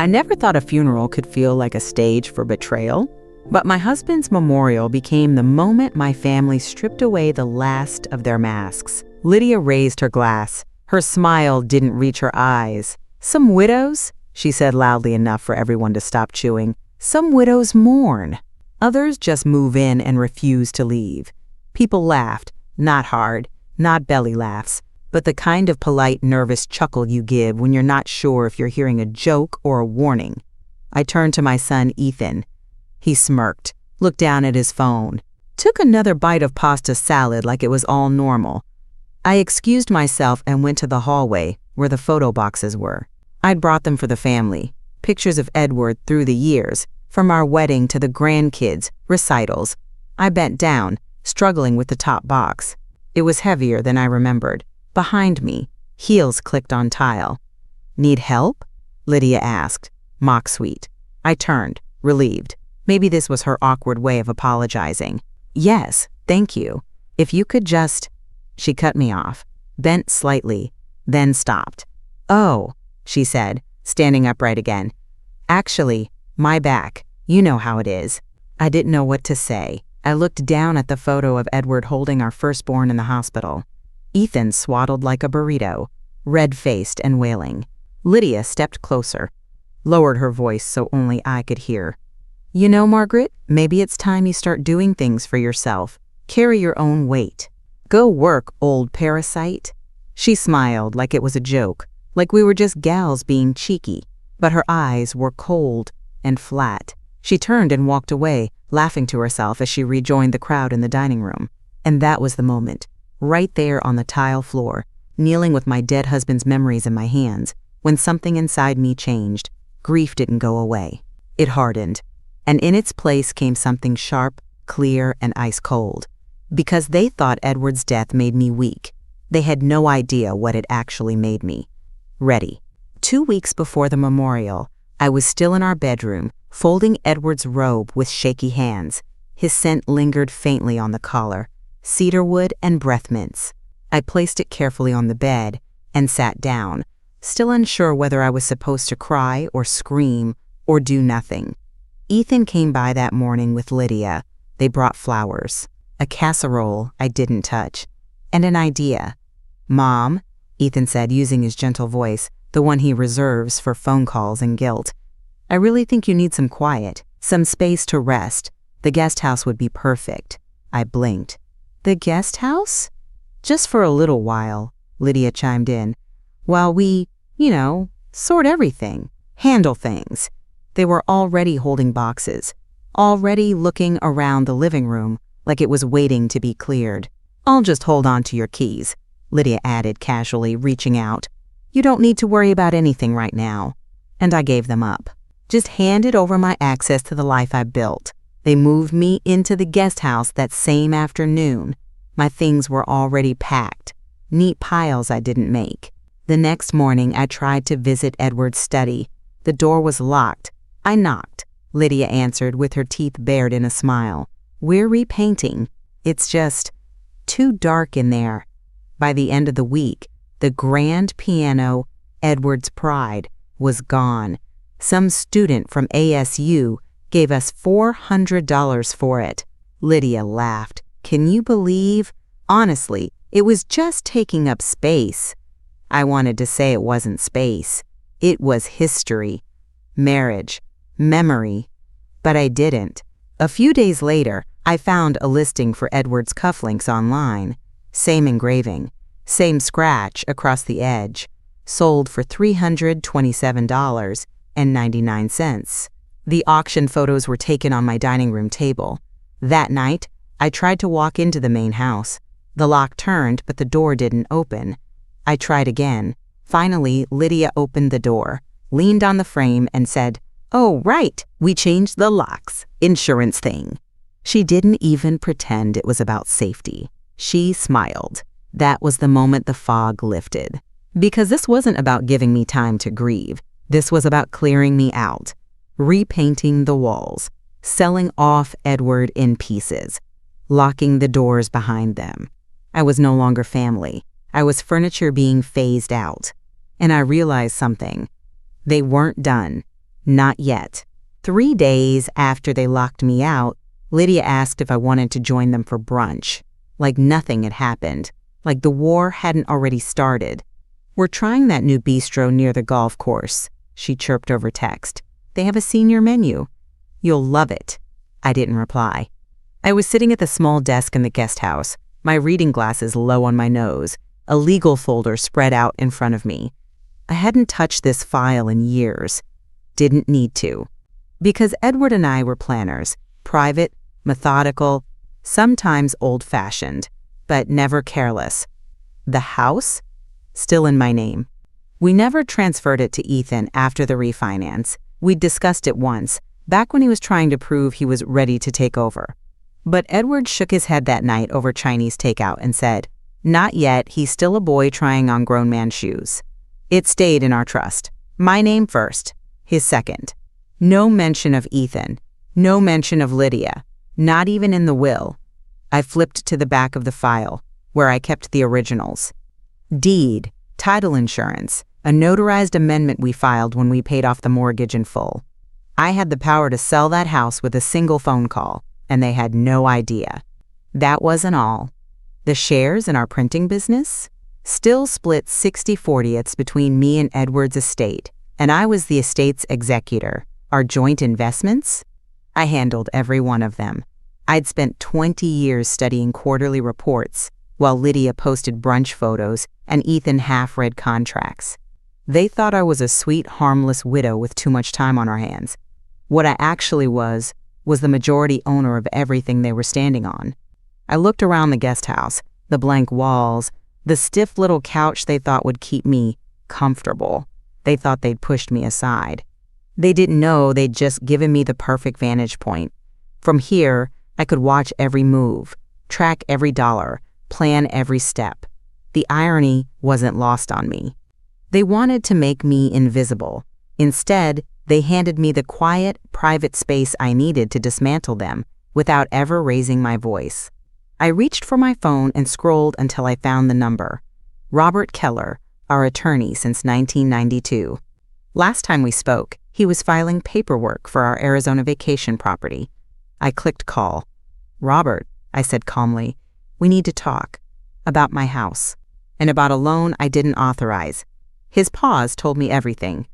I never thought a funeral could feel like a stage for betrayal, but my husband's memorial became the moment my family stripped away the last of their masks. Lydia raised her glass. Her smile didn't reach her eyes. "Some widows," she said loudly enough for everyone to stop chewing, "some widows mourn. Others just move in and refuse to leave." People laughed, not hard, not belly laughs, but the kind of polite, nervous chuckle you give when you're not sure if you're hearing a joke or a warning. I turned to my son, Ethan. He smirked, looked down at his phone, took another bite of pasta salad like it was all normal. I excused myself and went to the hallway where the photo boxes were. I'd brought them for the family, pictures of Edward through the years, from our wedding to the grandkids' recitals. I bent down, struggling with the top box. It was heavier than I remembered. Behind me, heels clicked on tile. "Need help?" Lydia asked, mock sweet. I turned, relieved. Maybe this was her awkward way of apologizing. "Yes, thank you. If you could just—" She cut me off, bent slightly, then stopped. "Oh," she said, standing upright again. "Actually, my back. You know how it is." I didn't know what to say. I looked down at the photo of Edward holding our firstborn in the hospital. Ethan swaddled like a burrito, red-faced and wailing. Lydia stepped closer, lowered her voice so only I could hear. "You know, Margaret, maybe it's time you start doing things for yourself. Carry your own weight. Go work, old parasite." She smiled like it was a joke, like we were just gals being cheeky, but her eyes were cold and flat. She turned and walked away, laughing to herself as she rejoined the crowd in the dining room. And that was the moment. Right there on the tile floor, kneeling with my dead husband's memories in my hands, when something inside me changed. Grief didn't go away. It hardened. And in its place came something sharp, clear, and ice cold. Because they thought Edward's death made me weak. They had no idea what it actually made me. Ready. 2 weeks before the memorial, I was still in our bedroom, folding Edward's robe with shaky hands. His scent lingered faintly on the collar. Cedarwood and breath mints. I placed it carefully on the bed and sat down, still unsure whether I was supposed to cry or scream or do nothing. Ethan came by that morning with Lydia. They brought flowers, a casserole I didn't touch, and an idea. "Mom," Ethan said using his gentle voice, the one he reserves for phone calls and guilt, "I really think you need some quiet, some space to rest. The guest house would be perfect." I blinked. "The guest house?" "Just for a little while," Lydia chimed in, "while we, sort everything, handle things." They were already holding boxes, already looking around the living room like it was waiting to be cleared. "I'll just hold on to your keys," Lydia added casually, reaching out. "You don't need to worry about anything right now." And I gave them up. Just handed over my access to the life I built. They moved me into the guest house that same afternoon. My things were already packed, neat piles I didn't make. The next morning, I tried to visit Edward's study. The door was locked. I knocked. Lydia answered with her teeth bared in a smile. "We're repainting. It's just too dark in there." By the end of the week, the grand piano, Edward's pride, was gone. Some student from ASU gave us $400 for it. Lydia laughed. "Can you believe? Honestly, it was just taking up space." I wanted to say it wasn't space. It was history, marriage, memory. But I didn't. A few days later, I found a listing for Edward's cufflinks online. Same engraving, same scratch across the edge. Sold for $327.99. The auction photos were taken on my dining room table. That night, I tried to walk into the main house. The lock turned, but the door didn't open. I tried again. Finally, Lydia opened the door, leaned on the frame, and said, "Oh, right, we changed the locks. Insurance thing." She didn't even pretend it was about safety. She smiled. That was the moment the fog lifted. Because this wasn't about giving me time to grieve. This was about clearing me out. Repainting the walls, selling off Edward in pieces, locking the doors behind them. I was no longer family. I was furniture being phased out. And I realized something. They weren't done. Not yet. 3 days after they locked me out, Lydia asked if I wanted to join them for brunch. Like nothing had happened. Like the war hadn't already started. "We're trying that new bistro near the golf course," she chirped over text. "They have a senior menu. You'll love it." I didn't reply. I was sitting at the small desk in the guest house, my reading glasses low on my nose, a legal folder spread out in front of me. I hadn't touched this file in years. Didn't need to. Because Edward and I were planners, private, methodical, sometimes old-fashioned, but never careless. The house? Still in my name. We never transferred it to Ethan after the refinance. We'd discussed it once, back when he was trying to prove he was ready to take over. But Edward shook his head that night over Chinese takeout and said, "Not yet, he's still a boy trying on grown man shoes." It stayed in our trust. My name first, his second. No mention of Ethan. No mention of Lydia. Not even in the will. I flipped to the back of the file, where I kept the originals. Deed, title insurance, a notarized amendment we filed when we paid off the mortgage in full. I had the power to sell that house with a single phone call, and they had no idea. That wasn't all. The shares in our printing business still split 60/40ths between me and Edward's estate, and I was the estate's executor. Our joint investments? I handled every one of them. I'd spent 20 years studying quarterly reports, while Lydia posted brunch photos and Ethan half-read contracts. They thought I was a sweet, harmless widow with too much time on our hands. What I actually was the majority owner of everything they were standing on. I looked around the guest house, the blank walls, the stiff little couch they thought would keep me comfortable. They thought they'd pushed me aside. They didn't know they'd just given me the perfect vantage point. From here, I could watch every move, track every dollar, plan every step. The irony wasn't lost on me. They wanted to make me invisible. Instead, they handed me the quiet, private space I needed to dismantle them without ever raising my voice. I reached for my phone and scrolled until I found the number. Robert Keller, our attorney since 1992. Last time we spoke, he was filing paperwork for our Arizona vacation property. I clicked call. "Robert," I said calmly, "we need to talk. About my house. And about a loan I didn't authorize." His pause told me everything.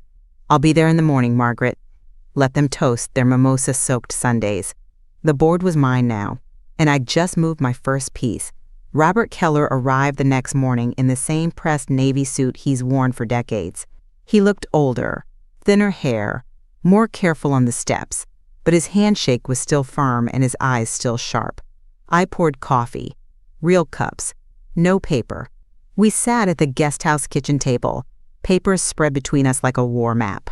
"I'll be there in the morning, Margaret." Let them toast their mimosa-soaked sundaes. The board was mine now, and I'd just moved my first piece. Robert Keller arrived the next morning in the same pressed navy suit he's worn for decades. He looked older, thinner hair, more careful on the steps, but his handshake was still firm and his eyes still sharp. I poured coffee, real cups, no paper. We sat at the guest house kitchen table, papers spread between us like a war map.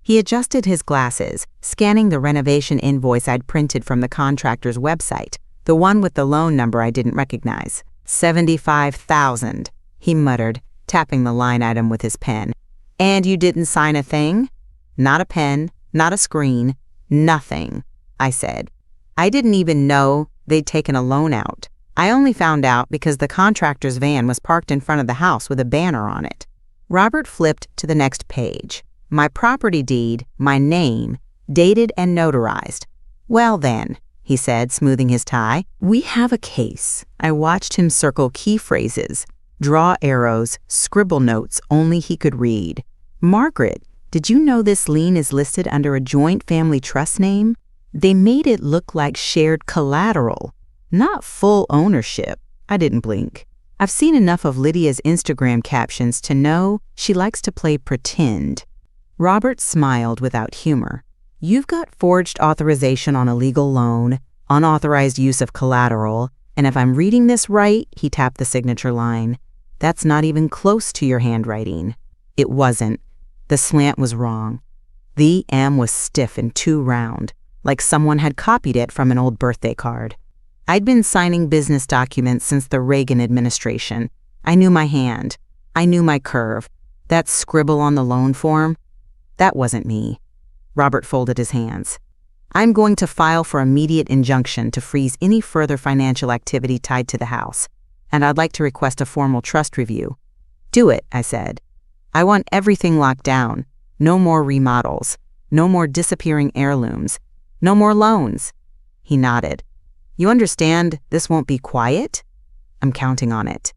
He adjusted his glasses, scanning the renovation invoice I'd printed from the contractor's website, the one with the loan number I didn't recognize. $75,000, he muttered, tapping the line item with his pen. "And you didn't sign a thing?" "Not a pen, not a screen, nothing," I said. "I didn't even know they'd taken a loan out. I only found out because the contractor's van was parked in front of the house with a banner on it." Robert flipped to the next page. My property deed, my name, dated and notarized. "Well then," he said, smoothing his tie, "we have a case." I watched him circle key phrases, draw arrows, scribble notes only he could read. "Margaret, did you know this lien is listed under a joint family trust name? They made it look like shared collateral, not full ownership." I didn't blink. I've seen enough of Lydia's Instagram captions to know she likes to play pretend. Robert smiled without humor. "You've got forged authorization on a legal loan, unauthorized use of collateral, and if I'm reading this right," he tapped the signature line, "that's not even close to your handwriting." It wasn't. The slant was wrong. The M was stiff and too round, like someone had copied it from an old birthday card. I'd been signing business documents since the Reagan administration. I knew my hand. I knew my curve. That scribble on the loan form, that wasn't me. Robert folded his hands. "I'm going to file for immediate injunction to freeze any further financial activity tied to the house, and I'd like to request a formal trust review." "Do it," I said. "I want everything locked down. No more remodels. No more disappearing heirlooms. No more loans. He nodded. You understand this won't be quiet? I'm counting on it,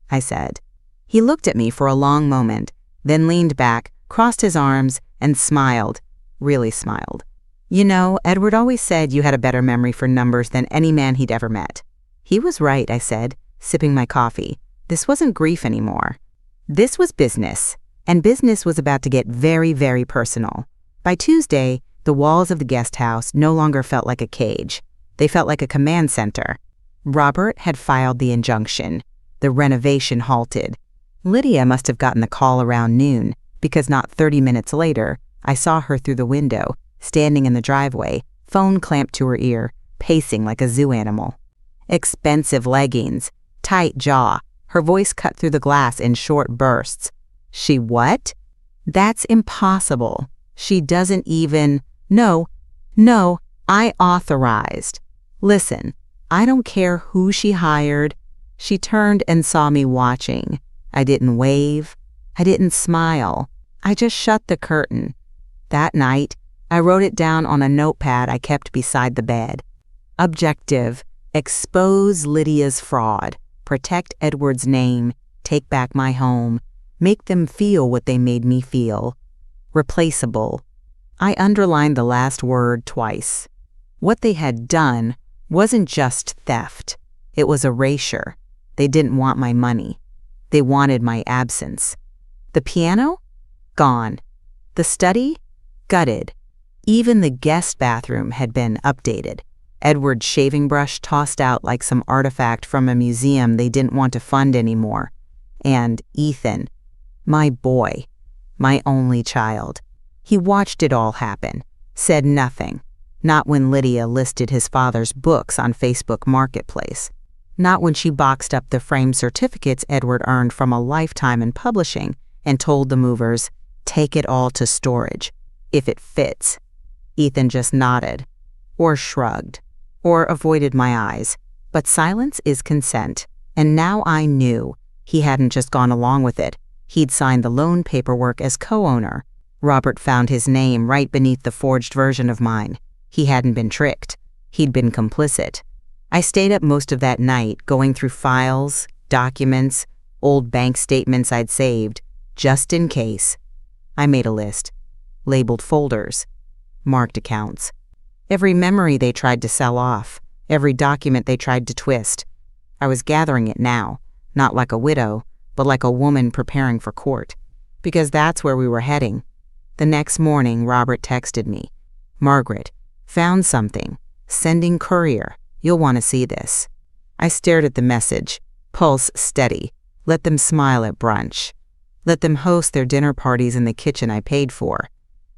I said. He looked at me for a long moment, then leaned back, crossed his arms, and smiled, really smiled. You know, Edward always said you had a better memory for numbers than any man he'd ever met. He was right, I said, sipping my coffee. This wasn't grief anymore. This was business, and business was about to get very, very personal. By Tuesday, the walls of the guest house no longer felt like a cage. They felt like a command center. Robert had filed the injunction. The renovation halted. Lydia must have gotten the call around noon, because not 30 minutes later, I saw her through the window, standing in the driveway, phone clamped to her ear, pacing like a zoo animal. Expensive leggings, tight jaw, her voice cut through the glass in short bursts. She what? That's impossible. She doesn't even... No, I authorized. Listen, I don't care who she hired. She turned and saw me watching. I didn't wave. I didn't smile. I just shut the curtain. That night, I wrote it down on a notepad I kept beside the bed. Objective: expose Lydia's fraud, protect Edward's name, take back my home, make them feel what they made me feel. Replaceable. I underlined the last word twice. What they had done wasn't just theft. It was erasure. They didn't want my money. They wanted my absence. The piano? Gone. The study? Gutted. Even the guest bathroom had been updated. Edward's shaving brush tossed out like some artifact from a museum they didn't want to fund anymore. And Ethan, my boy, my only child. He watched it all happen, said nothing. Not when Lydia listed his father's books on Facebook Marketplace. Not when she boxed up the framed certificates Edward earned from a lifetime in publishing and told the movers, take it all to storage, if it fits. Ethan just nodded, or shrugged, or avoided my eyes. But silence is consent, and now I knew he hadn't just gone along with it. He'd signed the loan paperwork as co-owner. Robert found his name right beneath the forged version of mine. He hadn't been tricked. He'd been complicit. I stayed up most of that night going through files, documents, old bank statements I'd saved, just in case. I made a list, labeled folders, marked accounts. Every memory they tried to sell off, every document they tried to twist. I was gathering it now, not like a widow, but like a woman preparing for court, because that's where we were heading. The next morning, Robert texted me, Margaret, found something, sending courier. You'll want to see this. I stared at the message, pulse steady. Let them smile at brunch. Let them host their dinner parties in the kitchen I paid for.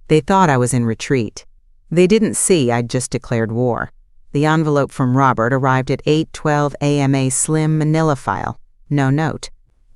They thought I was in retreat. They didn't see I'd just declared war. The envelope from Robert arrived at 8:12 a.m. a slim manila file. No note.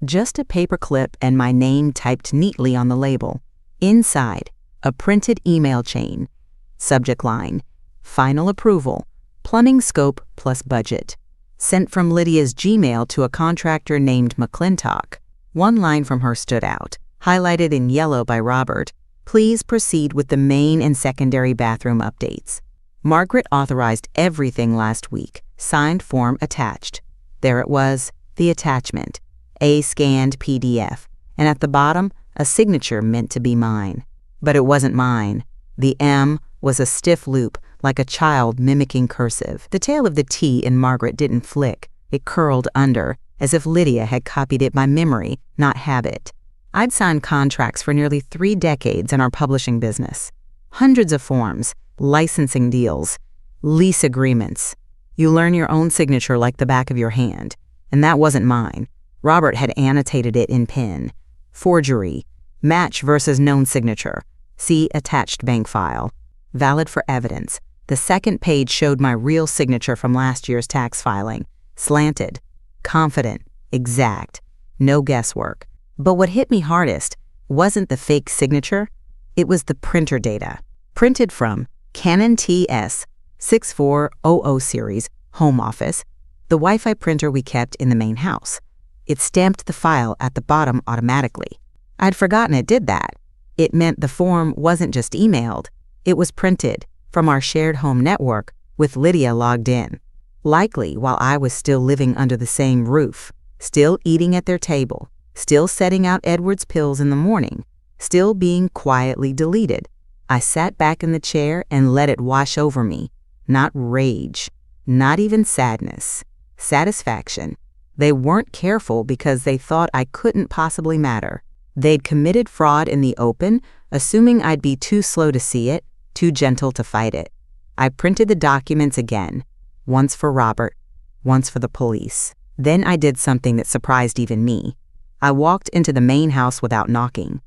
Just a paper clip and my name typed neatly on the label. Inside, a printed email chain. Subject line, final approval, plumbing scope plus budget. Sent from Lydia's Gmail to a contractor named McClintock. One line from her stood out, highlighted in yellow by Robert. Please proceed with the main and secondary bathroom updates. Margaret authorized everything last week. Signed form attached. There it was, the attachment. A scanned PDF. And at the bottom, a signature meant to be mine. But it wasn't mine. The M was a stiff loop, like a child mimicking cursive. The tail of the T in Margaret didn't flick. It curled under, as if Lydia had copied it by memory, not habit. I'd signed contracts for nearly 3 decades in our publishing business. Hundreds of forms, licensing deals, lease agreements. You learn your own signature like the back of your hand. And that wasn't mine. Robert had annotated it in pen. Forgery. Match versus known signature. See attached bank file. Valid for evidence. The second page showed my real signature from last year's tax filing. Slanted. Confident. Exact. No guesswork. But what hit me hardest wasn't the fake signature. It was the printer data. Printed from Canon TS 6400 series, home office, the Wi-Fi printer we kept in the main house. It stamped the file at the bottom automatically. I'd forgotten it did that. It meant the form wasn't just emailed, It was printed from our shared home network with Lydia logged in. Likely while I was still living under the same roof, still eating at their table, still setting out Edward's pills in the morning, still being quietly deleted. I sat back in the chair and let it wash over me. Not rage, not even sadness, satisfaction. They weren't careful because they thought I couldn't possibly matter. They'd committed fraud in the open, assuming I'd be too slow to see it, too gentle to fight it. I printed the documents again, once for Robert, once for the police. Then I did something that surprised even me. I walked into the main house without knocking.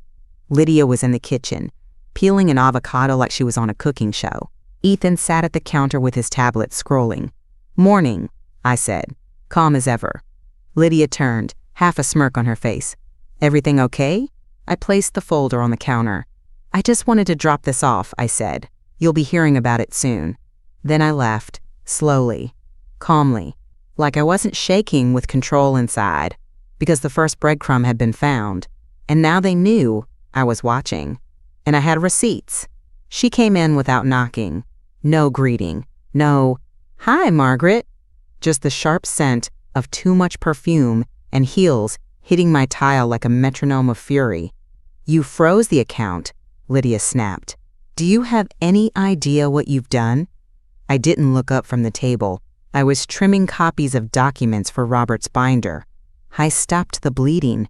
Lydia was in the kitchen, peeling an avocado like she was on a cooking show. Ethan sat at the counter with his tablet scrolling. "Morning," I said, calm as ever. Lydia turned, half a smirk on her face. "Everything okay?" I placed the folder on the counter. "I just wanted to drop this off," I said. "You'll be hearing about it soon." Then I left, slowly, calmly, like I wasn't shaking with control inside, because the first breadcrumb had been found, and now they knew I was watching. And I had receipts. She came in without knocking. No greeting. No, "Hi, Margaret." Just the sharp scent of too much perfume and heels hitting my tile like a metronome of fury. "You froze the account," Lydia snapped. "Do you have any idea what you've done?" I didn't look up from the table. I was trimming copies of documents for Robert's binder. "I stopped the bleeding,"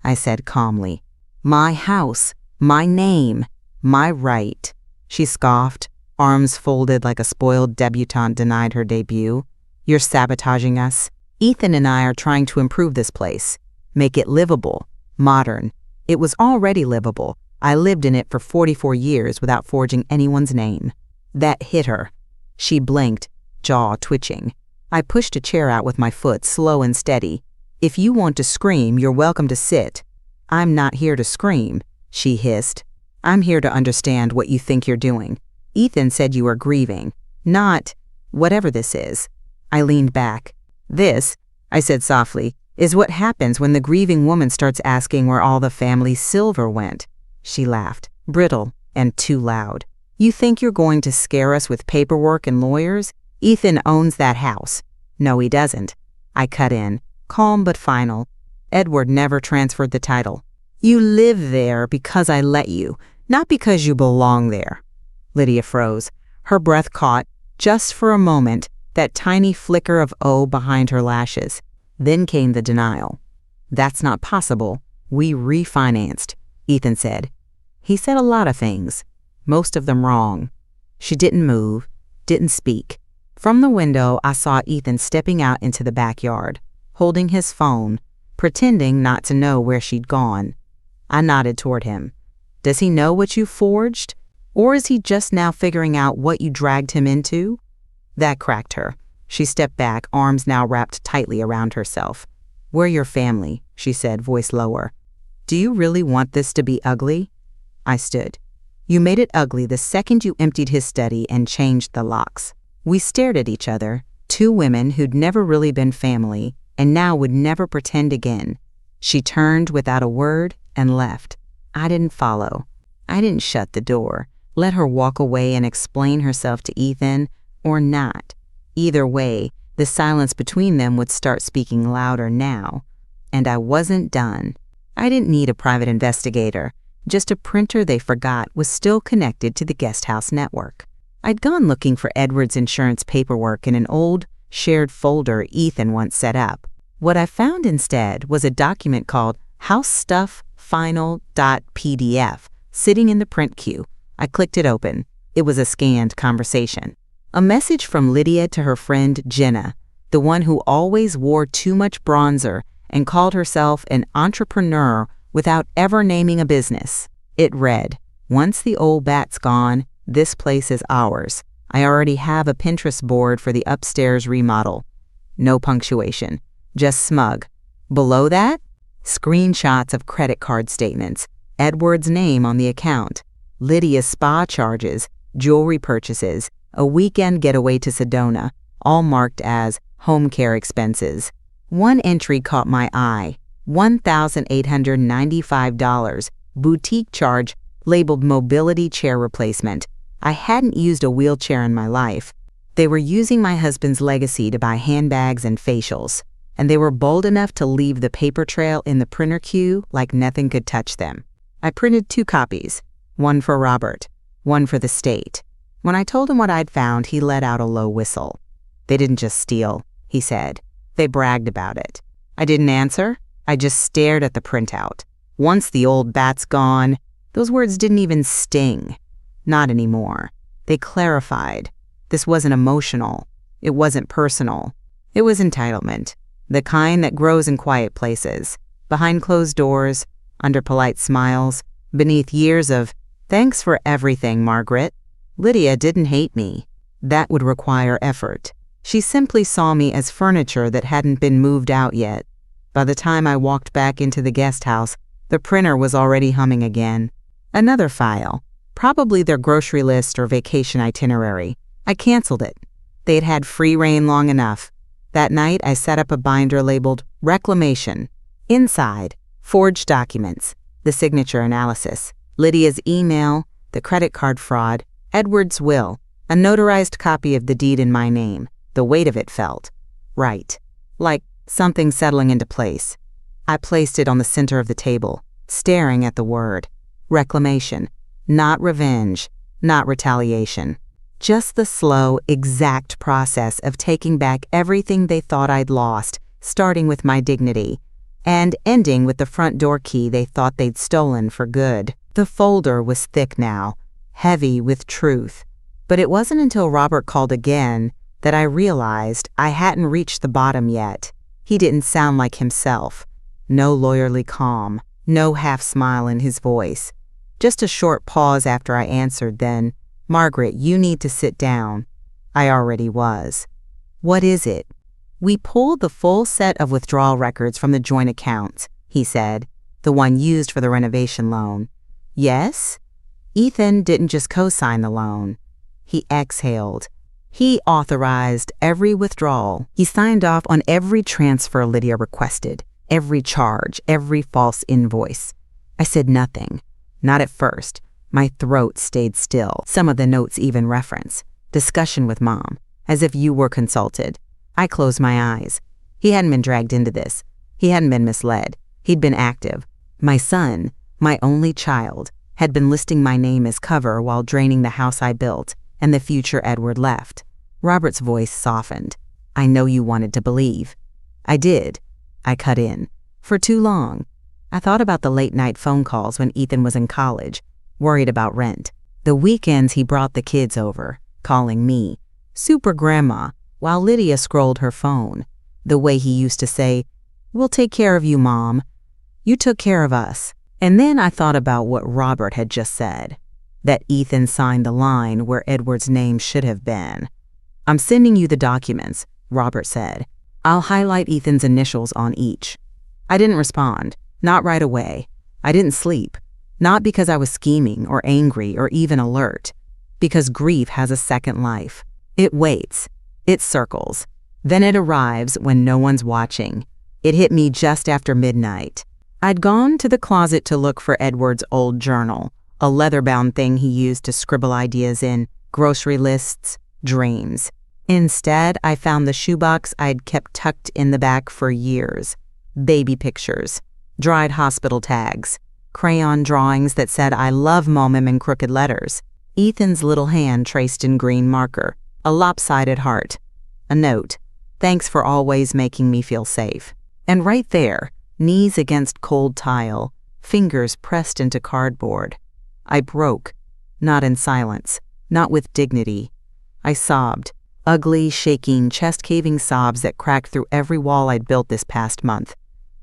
I said calmly. "My house, my name, my right." She scoffed, arms folded like a spoiled debutante denied her debut. "You're sabotaging us. Ethan and I are trying to improve this place, make it livable, modern. It was already livable. I lived in it for 44 years without forging anyone's name." That hit her. She blinked, jaw twitching. I pushed a chair out with my foot, slow and steady. "If you want to scream, you're welcome to sit." "I'm not here to scream," she hissed. "I'm here to understand what you think you're doing. Ethan said you were grieving, not whatever this is." I leaned back. "This," I said softly, "is what happens when the grieving woman starts asking where all the family's silver went." She laughed, brittle and too loud. "You think you're going to scare us with paperwork and lawyers? Ethan owns that house." "No, he doesn't." I cut in, calm but final. "Edward never transferred the title. You live there because I let you, not because you belong there." Lydia froze. Her breath caught, just for a moment, that tiny flicker of O behind her lashes. Then came the denial. "That's not possible. We refinanced," Ethan said. He said a lot of things, most of them wrong. She didn't move, didn't speak. From the window, I saw Ethan stepping out into the backyard, holding his phone, pretending not to know where she'd gone. I nodded toward him. "Does he know what you forged? Or is he just now figuring out what you dragged him into?" That cracked her. She stepped back, arms now wrapped tightly around herself. "We're your family," she said, voice lower. "Do you really want this to be ugly?" I stood. "You made it ugly the second you emptied his study and changed the locks." We stared at each other, two women who'd never really been family and now would never pretend again. She turned without a word and left. I didn't follow. I didn't shut the door, let her walk away and explain herself to Ethan, or not. Either way, the silence between them would start speaking louder now. And I wasn't done. I didn't need a private investigator. Just a printer they forgot was still connected to the guest house network. I'd gone looking for Edward's insurance paperwork in an old, shared folder Ethan once set up. What I found instead was a document called housestufffinal.pdf sitting in the print queue. I clicked it open. It was a scanned conversation. A message from Lydia to her friend Jenna, the one who always wore too much bronzer and called herself an entrepreneur without ever naming a business. It read, "Once the old bat's gone, this place is ours. I already have a Pinterest board for the upstairs remodel." No punctuation, just smug. Below that, screenshots of credit card statements, Edward's name on the account, Lydia's spa charges, jewelry purchases, a weekend getaway to Sedona, all marked as home care expenses. One entry caught my eye, $1,895, boutique charge labeled mobility chair replacement, I hadn't used a wheelchair in my life. They were using my husband's legacy to buy handbags and facials, and they were bold enough to leave the paper trail in the printer queue like nothing could touch them. I printed 2 copies, one for Robert, one for the state. When I told him what I'd found, he let out a low whistle. They didn't just steal, he said. They bragged about it. I didn't answer. I just stared at the printout. Once the old bat's gone, those words didn't even sting. Not anymore. They clarified. This wasn't emotional. It wasn't personal. It was entitlement. The kind that grows in quiet places, behind closed doors, under polite smiles, beneath years of, "Thanks for everything, Margaret." Lydia didn't hate me. That would require effort. She simply saw me as furniture that hadn't been moved out yet. By the time I walked back into the guest house, the printer was already humming again. Another file, probably their grocery list or vacation itinerary. I canceled it. They'd had free rein long enough. That night, I set up a binder labeled Reclamation. Inside, forged documents, the signature analysis, Lydia's email, the credit card fraud, Edward's will, a notarized copy of the deed in my name. The weight of it felt right, like something settling into place. I placed it on the center of the table, staring at the word. Reclamation. Not revenge, not retaliation. Just the slow, exact process of taking back everything they thought I'd lost, starting with my dignity, and ending with the front door key they thought they'd stolen for good. The folder was thick now, heavy with truth. But it wasn't until Robert called again that I realized I hadn't reached the bottom yet. He didn't sound like himself. No lawyerly calm, no half smile in his voice. Just a short pause after I answered, then, "Margaret, you need to sit down." I already was. "What is it?" "We pulled the full set of withdrawal records from the joint accounts," he said, "the one used for the renovation loan." "Yes?" "Ethan didn't just co-sign the loan." He exhaled. "He authorized every withdrawal. He signed off on every transfer Lydia requested, every charge, every false invoice." I said nothing. Not at first. My throat stayed still. Some of the notes even reference discussion with Mom, as if you were consulted. I closed my eyes. He hadn't been dragged into this. He hadn't been misled. He'd been active. My son, my only child, had been listing my name as cover while draining the house I built and the future Edward left. Robert's voice softened. "I know you wanted to believe." "I did." I cut in. "For too long. I thought about the late-night phone calls when Ethan was in college, worried about rent. The weekends he brought the kids over, calling me Super Grandma, while Lydia scrolled her phone. The way he used to say, "We'll take care of you, Mom. You took care of us." And then I thought about what Robert had just said, that Ethan signed the line where Edward's name should have been. "I'm sending you the documents," Robert said. "I'll highlight Ethan's initials on each." I didn't respond, not right away. I didn't sleep, not because I was scheming or angry or even alert, because grief has a second life. It waits, it circles, then it arrives when no one's watching. It hit me just after midnight. I'd gone to the closet to look for Edward's old journal, a leather-bound thing he used to scribble ideas in, grocery lists, dreams. Instead, I found the shoebox I'd kept tucked in the back for years. Baby pictures, dried hospital tags, crayon drawings that said "I love Mom" in crooked letters, Ethan's little hand traced in green marker, a lopsided heart, a note, "Thanks for always making me feel safe." And right there, knees against cold tile, fingers pressed into cardboard, I broke, not in silence, not with dignity. I sobbed, ugly, shaking, chest-caving sobs that cracked through every wall I'd built this past month.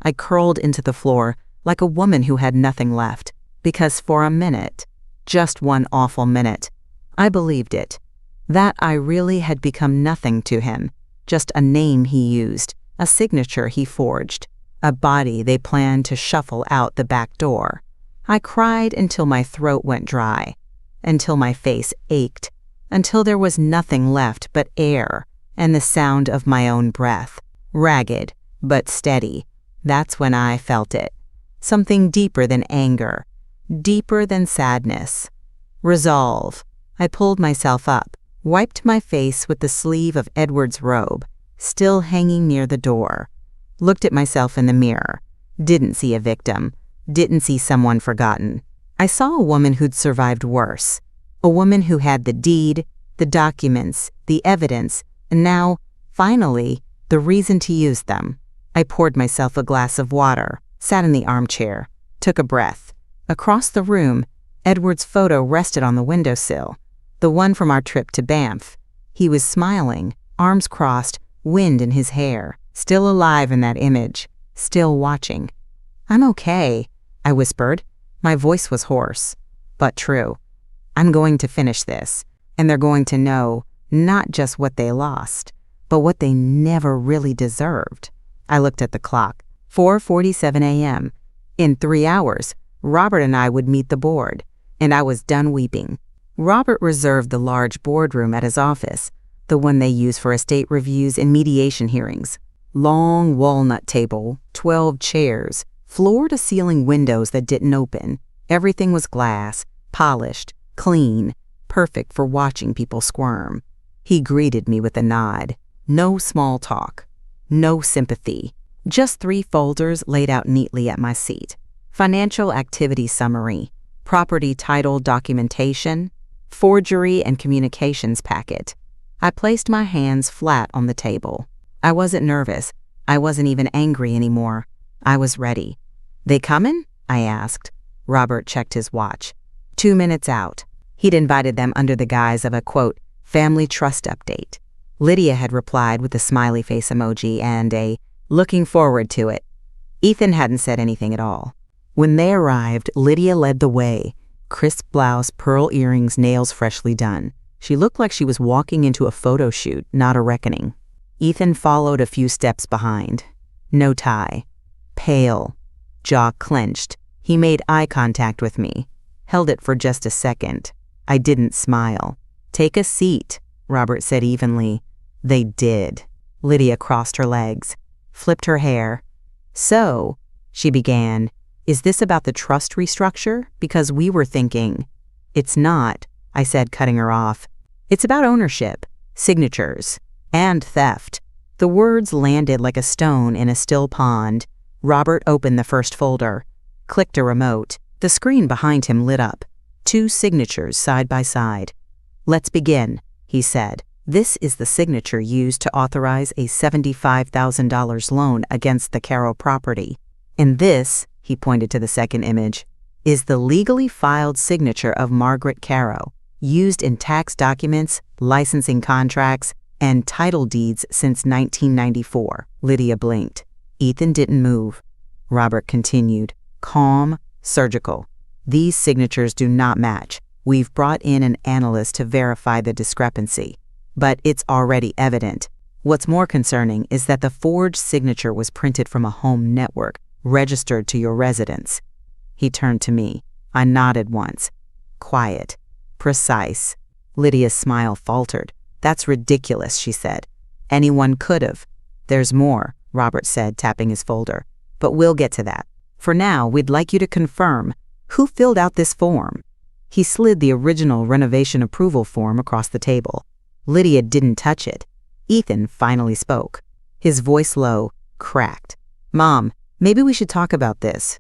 I curled into the floor like a woman who had nothing left, because for a minute, just one awful minute, I believed it, that I really had become nothing to him, just a name he used, a signature he forged, a body they planned to shuffle out the back door. I cried until my throat went dry, until my face ached, until there was nothing left but air and the sound of my own breath, ragged but steady. That's when I felt it. Something deeper than anger, deeper than sadness. Resolve, I pulled myself up, wiped my face with the sleeve of Edward's robe, still hanging near the door, looked at myself in the mirror, didn't see a victim, didn't see someone forgotten. I saw a woman who'd survived worse, a woman who had the deed, the documents, the evidence, and now, finally, the reason to use them. I poured myself a glass of water, sat in the armchair, took a breath. Across the room, Edward's photo rested on the windowsill, the one from our trip to Banff. He was smiling, arms crossed, wind in his hair, still alive in that image, still watching. "I'm okay," I whispered. My voice was hoarse, but true. "I'm going to finish this, and they're going to know not just what they lost, but what they never really deserved." I looked at the clock. 4:47 a.m. In 3 hours, Robert and I would meet the board, and I was done weeping. Robert reserved the large boardroom at his office, the one they use for estate reviews and mediation hearings. Long walnut table, 12 chairs, floor-to-ceiling windows that didn't open. Everything was glass, polished, clean, perfect for watching people squirm. He greeted me with a nod. No small talk, no sympathy. Just 3 folders laid out neatly at my seat. Financial activity summary, property title documentation, forgery and communications packet. I placed my hands flat on the table. I wasn't nervous. I wasn't even angry anymore. I was ready. "They comin'?" I asked. Robert checked his watch. 2 minutes out. He'd invited them under the guise of a, quote, family trust update. Lydia had replied with a smiley face emoji and a looking forward to it. Ethan hadn't said anything at all. When they arrived, Lydia led the way. Crisp blouse, pearl earrings, nails freshly done. She looked like she was walking into a photo shoot, not a reckoning. Ethan followed a few steps behind. No tie. Pale. Jaw clenched. He made eye contact with me. Held it for just a second. I didn't smile. "Take a seat," Robert said evenly. They did. Lydia crossed her legs, flipped her hair. "So," she began, "is this about the trust restructure? Because we were thinking." "It's not," I said, cutting her off. "It's about ownership, signatures, and theft." The words landed like a stone in a still pond. Robert opened the first folder, clicked a remote. The screen behind him lit up. 2 signatures side by side. "Let's begin," he said. "This is the signature used to authorize a $75,000 loan against the Caro property. And this," he pointed to the second image, "is the legally filed signature of Margaret Caro, used in tax documents, licensing contracts, and title deeds since 1994. Lydia blinked. Ethan didn't move. Robert continued, calm, surgical. "These signatures do not match. We've brought in an analyst to verify the discrepancy. But it's already evident. What's more concerning is that the forged signature was printed from a home network, registered to your residence." He turned to me. I nodded once. Quiet. Precise. Lydia's smile faltered. "That's ridiculous," she said. "Anyone could have." "There's more," Robert said, tapping his folder. "But we'll get to that. For now, we'd like you to confirm who filled out this form." He slid the original renovation approval form across the table. Lydia didn't touch it. Ethan finally spoke. His voice low, cracked. "Mom, maybe we should talk about this."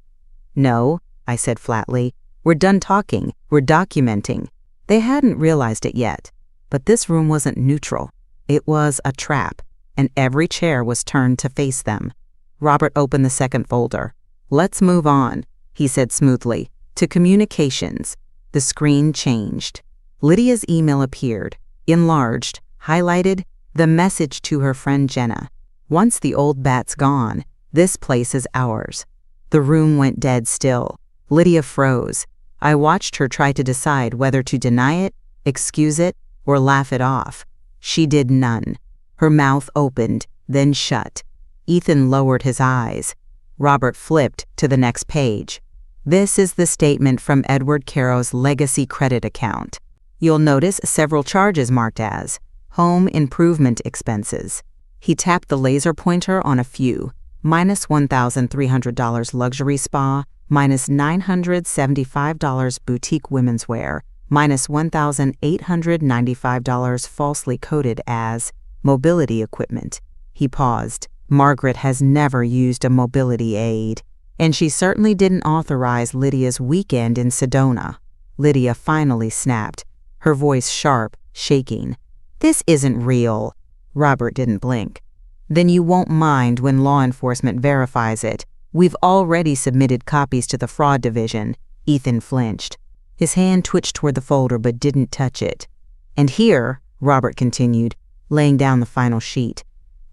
"No," I said flatly. "We're done talking. We're documenting." They hadn't realized it yet, but this room wasn't neutral. It was a trap, and every chair was turned to face them. Robert opened the second folder. "Let's move on," he said smoothly, "to communications." The screen changed. Lydia's email appeared, enlarged, highlighted, the message to her friend Jenna. "Once the old bat's gone, this place is ours." The room went dead still. Lydia froze. I watched her try to decide whether to deny it, excuse it, or laugh it off. She did none. Her mouth opened, then shut. Ethan lowered his eyes. Robert flipped to the next page. "This is the statement from Edward Caro's legacy credit account. You'll notice several charges marked as home improvement expenses." He tapped the laser pointer on a few. Minus $1,300 luxury spa, minus $975 boutique women's wear, minus $1,895 falsely coded as mobility equipment. He paused. Margaret has never used a mobility aid, and she certainly didn't authorize Lydia's weekend in Sedona. Lydia finally snapped, her voice sharp, shaking. "This isn't real." Robert didn't blink. "Then you won't mind when law enforcement verifies it. We've already submitted copies to the fraud division." Ethan flinched. His hand twitched toward the folder but didn't touch it. "And here," Robert continued, laying down the final sheet,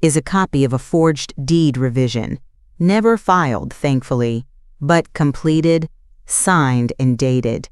"is a copy of a forged deed revision. Never filed, thankfully, but completed, signed, and dated.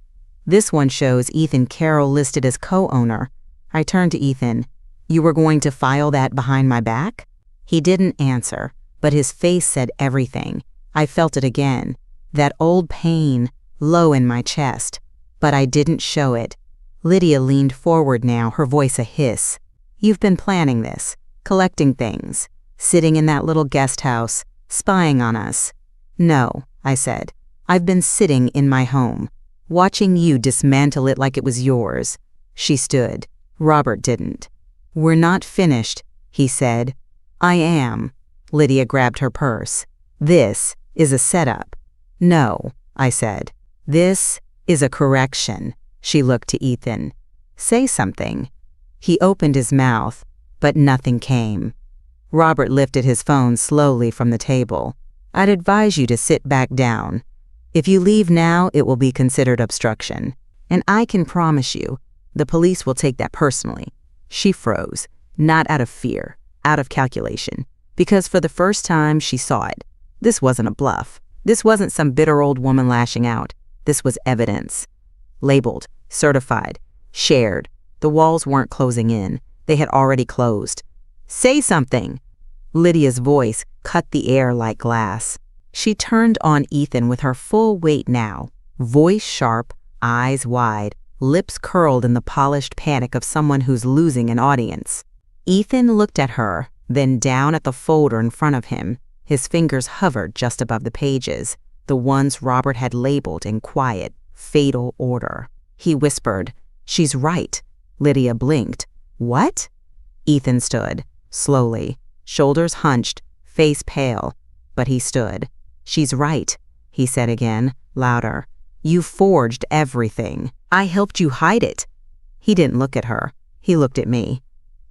This one shows Ethan Carroll listed as co-owner." I turned to Ethan. "You were going to file that behind my back?" He didn't answer, but his face said everything. I felt it again, that old pain, low in my chest. But I didn't show it. Lydia leaned forward now, her voice a hiss. "You've been planning this, collecting things, sitting in that little guest house, spying on us." "No," I said. "I've been sitting in my home, watching you dismantle it like it was yours." She stood. Robert didn't. "We're not finished," he said. "I am." Lydia grabbed her purse. "This is a setup." "No," I said. "This is a correction." She looked to Ethan. "Say something." He opened his mouth, but nothing came. Robert lifted his phone slowly from the table. "I'd advise you to sit back down. If you leave now, it will be considered obstruction. And I can promise you, the police will take that personally." She froze, not out of fear, out of calculation, because for the first time she saw it. This wasn't a bluff. This wasn't some bitter old woman lashing out. This was evidence. Labeled, certified, shared. The walls weren't closing in. They had already closed. "Say something!" Lydia's voice cut the air like glass. She turned on Ethan with her full weight now, voice sharp, eyes wide, lips curled in the polished panic of someone who's losing an audience. Ethan looked at her, then down at the folder in front of him. His fingers hovered just above the pages, the ones Robert had labeled in quiet, fatal order. He whispered, "She's right." Lydia blinked. "What?" Ethan stood, slowly, shoulders hunched, face pale, but he stood. "She's right," he said again, louder. "You forged everything. I helped you hide it." He didn't look at her. He looked at me.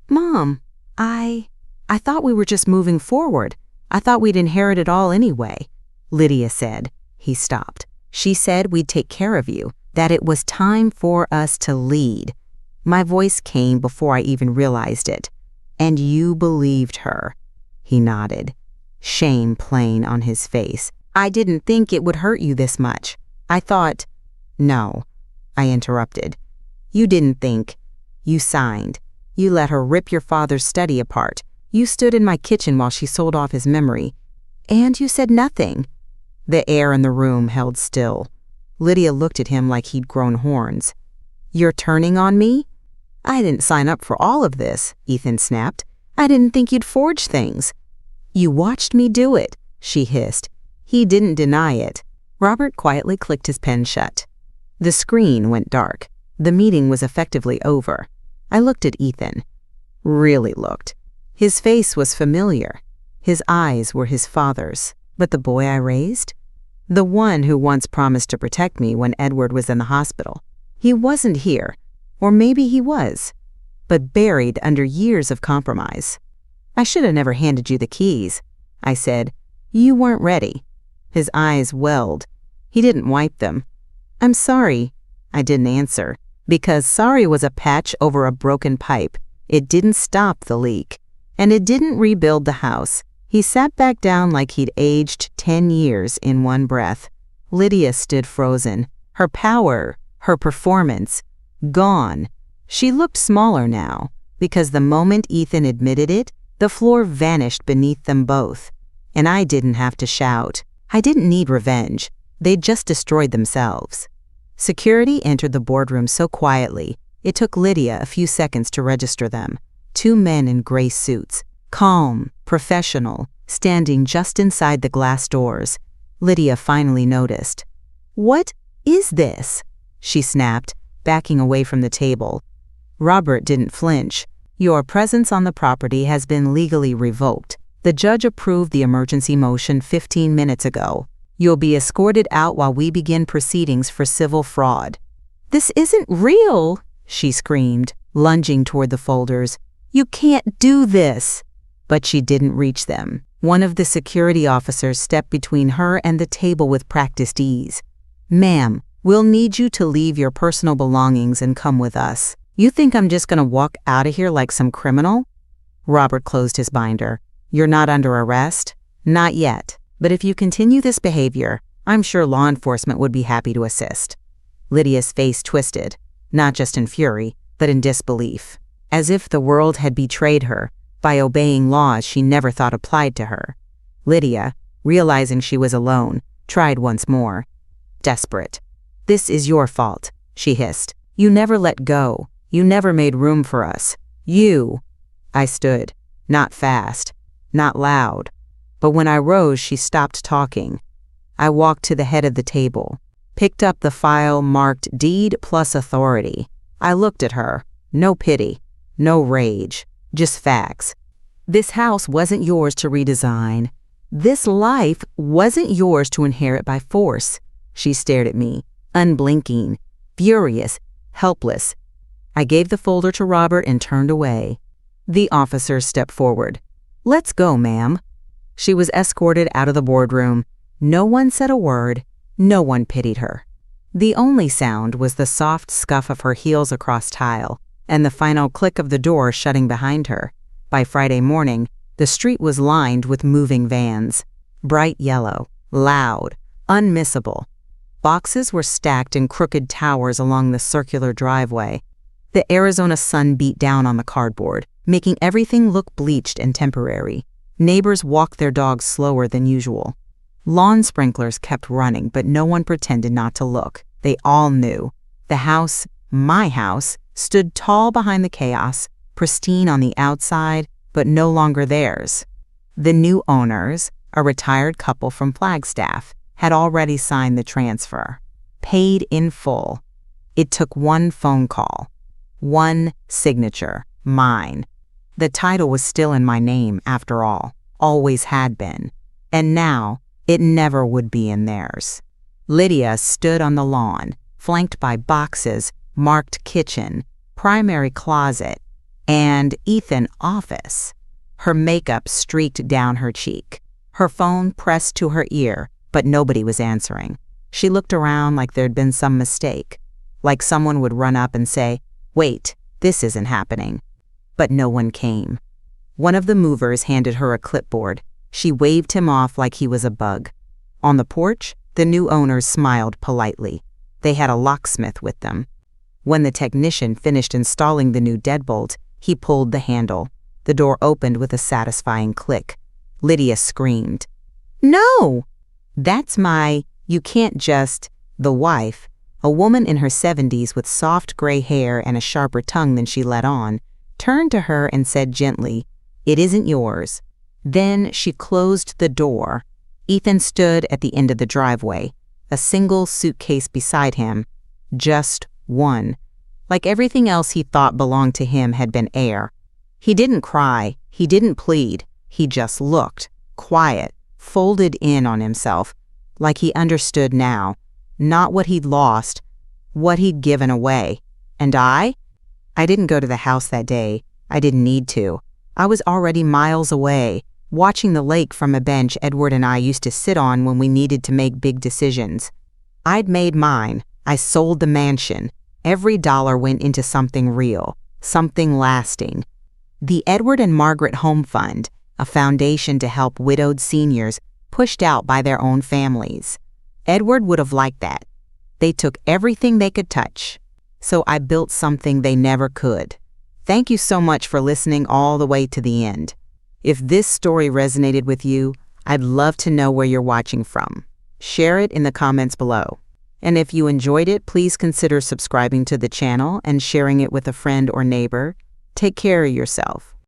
"Mom, I thought we were just moving forward. I thought we'd inherit it all anyway." Lydia said. He stopped. "She said we'd take care of you, that it was time for us to lead." My voice came before I even realized it. "And you believed her." He nodded, shame plain on his face. "I didn't think it would hurt you this much. I thought—" "No," I interrupted. "You didn't think. You signed. You let her rip your father's study apart. You stood in my kitchen while she sold off his memory. And you said nothing." The air in the room held still. Lydia looked at him like he'd grown horns. "You're turning on me?" "I didn't sign up for all of this," Ethan snapped. "I didn't think you'd forge things." "You watched me do it," she hissed. He didn't deny it. Robert quietly clicked his pen shut. The screen went dark. The meeting was effectively over. I looked at Ethan. Really looked. His face was familiar. His eyes were his father's. But the boy I raised? The one who once promised to protect me when Edward was in the hospital. He wasn't here. Or maybe he was. But buried under years of compromise. "I should have never handed you the keys," I said. "You weren't ready." His eyes welled. He didn't wipe them. "I'm sorry." I didn't answer, because sorry was a patch over a broken pipe. It didn't stop the leak. And it didn't rebuild the house. He sat back down like he'd aged 10 years in one breath. Lydia stood frozen. Her power, her performance, gone. She looked smaller now, because the moment Ethan admitted it, the floor vanished beneath them both. And I didn't have to shout. I didn't need revenge. They'd just destroyed themselves. Security entered the boardroom so quietly, it took Lydia a few seconds to register them. 2 men in gray suits, calm, professional, standing just inside the glass doors. Lydia finally noticed. "What is this?" she snapped, backing away from the table. Robert didn't flinch. "Your presence on the property has been legally revoked. The judge approved the emergency motion 15 minutes ago. You'll be escorted out while we begin proceedings for civil fraud." "This isn't real," she screamed, lunging toward the folders. "You can't do this." But she didn't reach them. One of the security officers stepped between her and the table with practiced ease. "Ma'am, we'll need you to leave your personal belongings and come with us. You think I'm just gonna walk out of here like some criminal?" Robert closed his binder. "You're not under arrest? Not yet. But if you continue this behavior, I'm sure law enforcement would be happy to assist." Lydia's face twisted, not just in fury, but in disbelief, as if the world had betrayed her by obeying laws she never thought applied to her. Lydia, realizing she was alone, tried once more. Desperate. "This is your fault," she hissed. "You never let go. You never made room for us. You—" I stood, not fast, not loud. But when I rose, she stopped talking. I walked to the head of the table, picked up the file marked Deed plus Authority. I looked at her. No pity, no rage, just facts. This house wasn't yours to redesign. This life wasn't yours to inherit by force. She stared at me, unblinking, furious, helpless. I gave the folder to Robert and turned away. The officer stepped forward. "Let's go, ma'am." She was escorted out of the boardroom. No one said a word. No one pitied her. The only sound was the soft scuff of her heels across tile and the final click of the door shutting behind her. By Friday morning, the street was lined with moving vans. Bright yellow, loud, unmissable. Boxes were stacked in crooked towers along the circular driveway. The Arizona sun beat down on the cardboard, making everything look bleached and temporary. Neighbors walked their dogs slower than usual. Lawn sprinklers kept running, but no one pretended not to look. They all knew. The house, my house, stood tall behind the chaos, pristine on the outside, but no longer theirs. The new owners, a retired couple from Flagstaff, had already signed the transfer, paid in full. It took one phone call, one signature, mine. The title was still in my name, after all, always had been, and now it never would be in theirs. Lydia stood on the lawn, flanked by boxes, marked kitchen, primary closet, and Ethan office. Her makeup streaked down her cheek, her phone pressed to her ear, but nobody was answering. She looked around like there'd been some mistake, like someone would run up and say, "Wait, this isn't happening." But no one came. One of the movers handed her a clipboard. She waved him off like he was a bug. On the porch, the new owners smiled politely. They had a locksmith with them. When the technician finished installing the new deadbolt, he pulled the handle. The door opened with a satisfying click. Lydia screamed. "No!" "That's you can't just—" The wife, a woman in her 70s with soft gray hair and a sharper tongue than she let on, turned to her and said gently, "It isn't yours." Then she closed the door. Ethan stood at the end of the driveway, a single suitcase beside him, just one. Like everything else he thought belonged to him had been air. He didn't cry, he didn't plead, he just looked, quiet, folded in on himself, like he understood now, not what he'd lost, what he'd given away. And I didn't go to the house that day. I didn't need to. I was already miles away, watching the lake from a bench Edward and I used to sit on when we needed to make big decisions. I'd made mine. I sold the mansion. Every dollar went into something real, something lasting. The Edward and Margaret Home Fund, a foundation to help widowed seniors pushed out by their own families. Edward would have liked that. They took everything they could touch. So I built something they never could. Thank you so much for listening all the way to the end. If this story resonated with you, I'd love to know where you're watching from. Share it in the comments below. And if you enjoyed it, please consider subscribing to the channel and sharing it with a friend or neighbor. Take care of yourself.